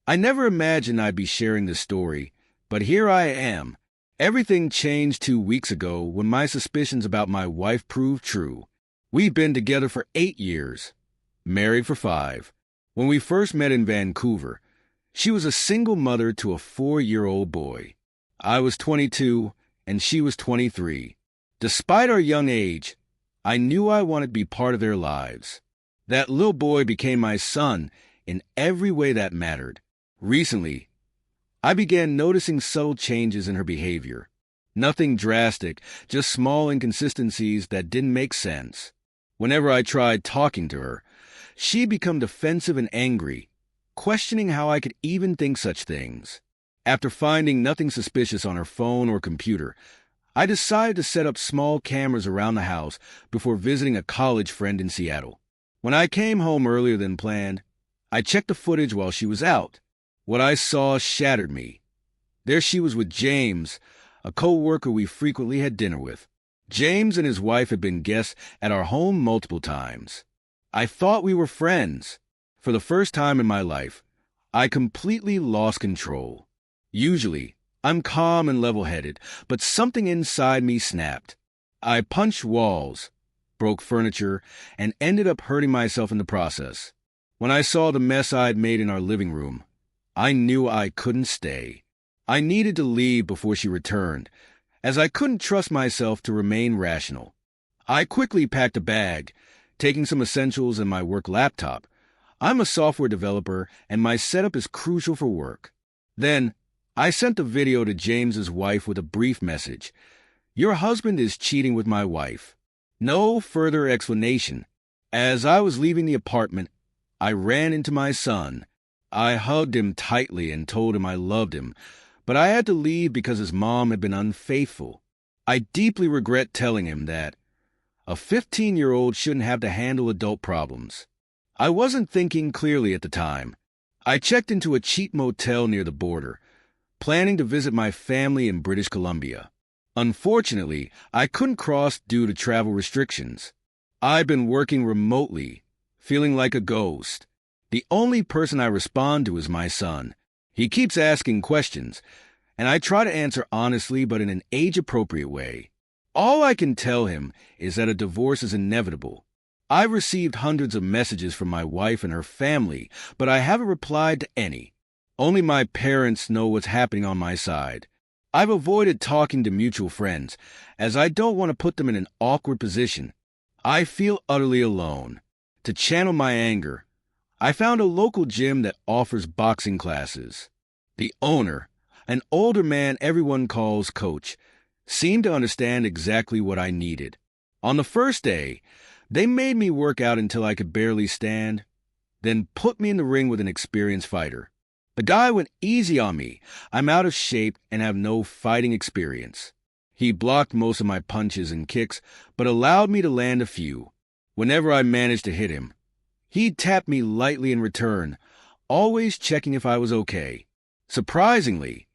I never imagined I'd be sharing this story, but here I am. Everything changed 2 weeks ago when my suspicions about my wife proved true. We've been together for 8 years, married for 5. When we first met in Vancouver, she was a single mother to a 4-year-old boy. I was 22 and she was 23. Despite our young age, I knew I wanted to be part of their lives. That little boy became my son in every way that mattered. Recently, I began noticing subtle changes in her behavior. Nothing drastic, just small inconsistencies that didn't make sense. Whenever I tried talking to her, she'd become defensive and angry, questioning how I could even think such things. After finding nothing suspicious on her phone or computer, I decided to set up small cameras around the house before visiting a college friend in Seattle. When I came home earlier than planned, I checked the footage while she was out. What I saw shattered me. There she was with James, a co-worker we frequently had dinner with. James and his wife had been guests at our home multiple times. I thought we were friends. For the first time in my life, I completely lost control. Usually, I'm calm and level-headed, but something inside me snapped. I punched walls, broke furniture, and ended up hurting myself in the process. When I saw the mess I'd made in our living room, I knew I couldn't stay. I needed to leave before she returned, as I couldn't trust myself to remain rational. I quickly packed a bag, taking some essentials and my work laptop. I'm a software developer, and my setup is crucial for work. Then, I sent a video to James's wife with a brief message. Your husband is cheating with my wife. No further explanation. As I was leaving the apartment, I ran into my son. I hugged him tightly and told him I loved him, but I had to leave because his mom had been unfaithful. I deeply regret telling him that a 15-year-old shouldn't have to handle adult problems. I wasn't thinking clearly at the time. I checked into a cheap motel near the border, planning to visit my family in British Columbia. Unfortunately, I couldn't cross due to travel restrictions. I've been working remotely, feeling like a ghost. The only person I respond to is my son. He keeps asking questions, and I try to answer honestly but in an age-appropriate way. All I can tell him is that a divorce is inevitable. I've received hundreds of messages from my wife and her family, but I haven't replied to any. Only my parents know what's happening on my side. I've avoided talking to mutual friends, as I don't want to put them in an awkward position. I feel utterly alone. To channel my anger, I found a local gym that offers boxing classes. The owner, an older man everyone calls Coach, seemed to understand exactly what I needed. On the first day, they made me work out until I could barely stand, then put me in the ring with an experienced fighter. The guy went easy on me. I'm out of shape and have no fighting experience. He blocked most of my punches and kicks, but allowed me to land a few. Whenever I managed to hit him, he'd tap me lightly in return, always checking if I was okay. Surprisingly,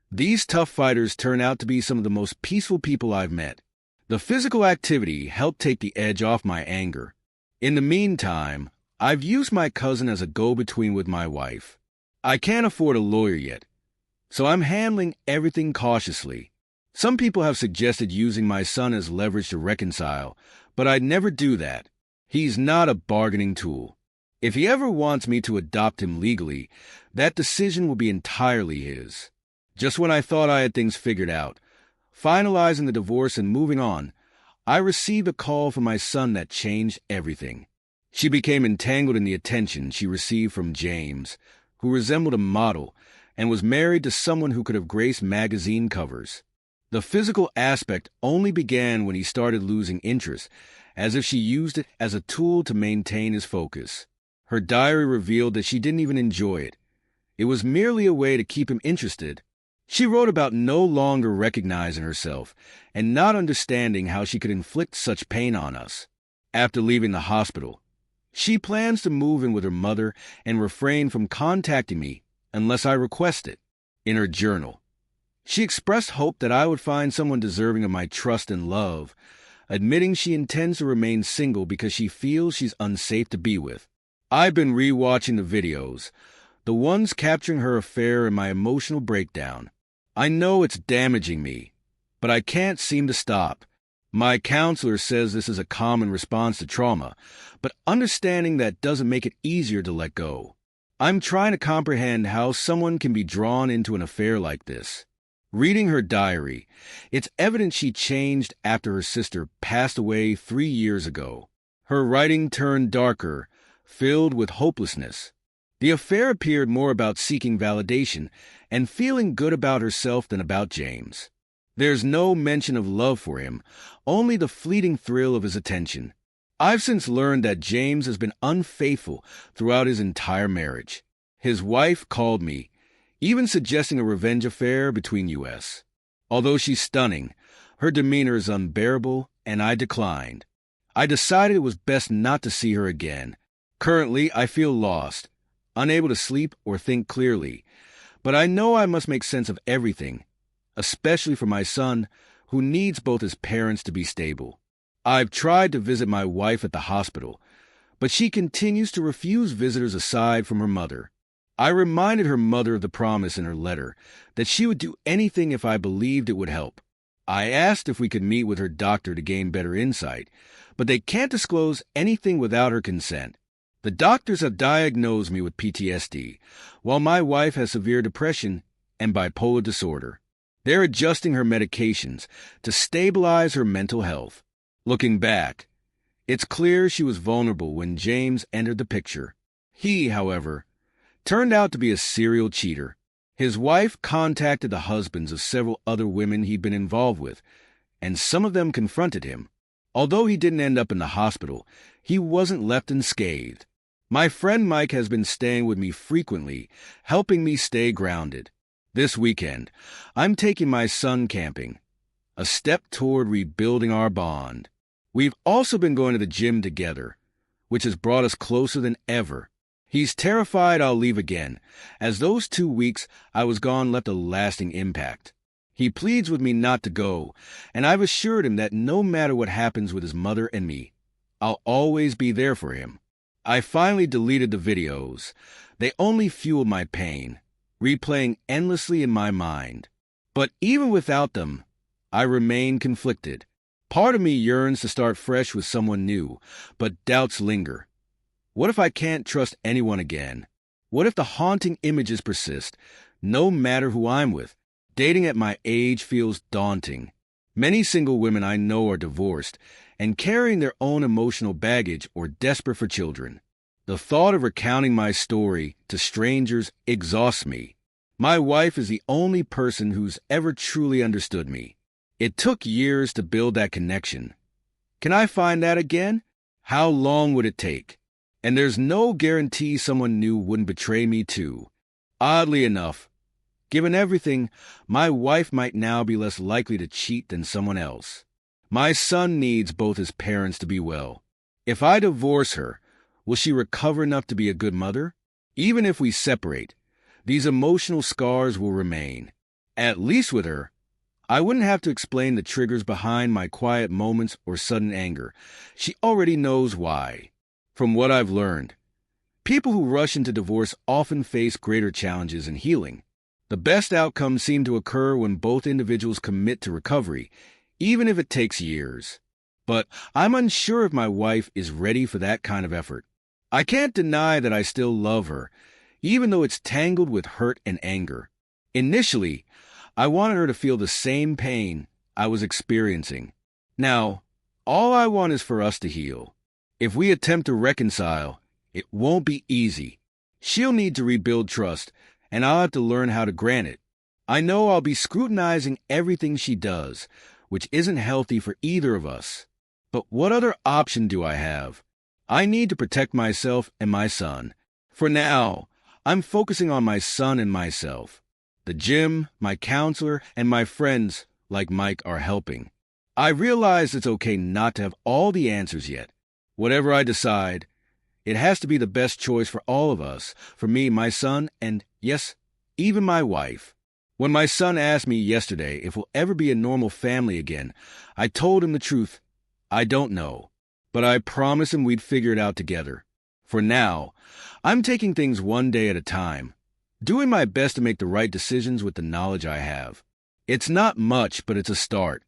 these tough fighters turn out to be some of the most peaceful people I've met. The physical activity helped take the edge off my anger. In the meantime, I've used my cousin as a go-between with my wife. I can't afford a lawyer yet, so I'm handling everything cautiously. Some people have suggested using my son as leverage to reconcile, but I'd never do that. He's not a bargaining tool. If he ever wants me to adopt him legally, that decision will be entirely his. Just when I thought I had things figured out, finalizing the divorce and moving on, I received a call from my son that changed everything. She became entangled in the attention she received from James, who resembled a model and was married to someone who could have graced magazine covers. The physical aspect only began when he started losing interest, as if she used it as a tool to maintain his focus. Her diary revealed that she didn't even enjoy it. It was merely a way to keep him interested. She wrote about no longer recognizing herself and not understanding how she could inflict such pain on us. After leaving the hospital, she plans to move in with her mother and refrain from contacting me unless I request it. In her journal, she expressed hope that I would find someone deserving of my trust and love, admitting she intends to remain single because she feels she's unsafe to be with. I've been rewatching the videos, the ones capturing her affair and my emotional breakdown. I know it's damaging me, but I can't seem to stop. My counselor says this is a common response to trauma, but understanding that doesn't make it easier to let go. I'm trying to comprehend how someone can be drawn into an affair like this. Reading her diary, it's evident she changed after her sister passed away 3 years ago. Her writing turned darker, filled with hopelessness. The affair appeared more about seeking validation and feeling good about herself than about James. There's no mention of love for him, only the fleeting thrill of his attention. I've since learned that James has been unfaithful throughout his entire marriage. His wife called me, even suggesting a revenge affair between us. Although she's stunning, her demeanor is unbearable, and I declined. I decided it was best not to see her again. Currently, I feel lost, unable to sleep or think clearly, but I know I must make sense of everything, especially for my son, who needs both his parents to be stable. I've tried to visit my wife at the hospital, but she continues to refuse visitors aside from her mother. I reminded her mother of the promise in her letter that she would do anything if I believed it would help. I asked if we could meet with her doctor to gain better insight, but they can't disclose anything without her consent. The doctors have diagnosed me with PTSD, while my wife has severe depression and bipolar disorder. They're adjusting her medications to stabilize her mental health. Looking back, it's clear she was vulnerable when James entered the picture. He, however, turned out to be a serial cheater. His wife contacted the husbands of several other women he'd been involved with, and some of them confronted him. Although he didn't end up in the hospital, he wasn't left unscathed. My friend Mike has been staying with me frequently, helping me stay grounded. This weekend, I'm taking my son camping, a step toward rebuilding our bond. We've also been going to the gym together, which has brought us closer than ever. He's terrified I'll leave again, as those 2 weeks I was gone left a lasting impact. He pleads with me not to go, and I've assured him that no matter what happens with his mother and me, I'll always be there for him. I finally deleted the videos. They only fueled my pain, replaying endlessly in my mind. But even without them, I remain conflicted. Part of me yearns to start fresh with someone new, but doubts linger. What if I can't trust anyone again? What if the haunting images persist, no matter who I'm with? Dating at my age feels daunting. Many single women I know are divorced and carrying their own emotional baggage or desperate for children. The thought of recounting my story to strangers exhausts me. My wife is the only person who's ever truly understood me. It took years to build that connection. Can I find that again? How long would it take? And there's no guarantee someone new wouldn't betray me too. Oddly enough, given everything, my wife might now be less likely to cheat than someone else. My son needs both his parents to be well. If I divorce her, will she recover enough to be a good mother? Even if we separate, these emotional scars will remain. At least with her, I wouldn't have to explain the triggers behind my quiet moments or sudden anger. She already knows why. From what I've learned, people who rush into divorce often face greater challenges in healing. The best outcomes seem to occur when both individuals commit to recovery, even if it takes years. But I'm unsure if my wife is ready for that kind of effort. I can't deny that I still love her, even though it's tangled with hurt and anger. Initially, I wanted her to feel the same pain I was experiencing. Now, all I want is for us to heal. If we attempt to reconcile, it won't be easy. She'll need to rebuild trust, and I'll have to learn how to grant it. I know I'll be scrutinizing everything she does, which isn't healthy for either of us. But what other option do I have? I need to protect myself and my son. For now, I'm focusing on my son and myself. The gym, my counselor, and my friends like Mike are helping. I realize it's okay not to have all the answers yet. Whatever I decide, it has to be the best choice for all of us, for me, my son, and, yes, even my wife. When my son asked me yesterday if we'll ever be a normal family again, I told him the truth. I don't know, but I promised him we'd figure it out together. For now, I'm taking things one day at a time, doing my best to make the right decisions with the knowledge I have. It's not much, but it's a start.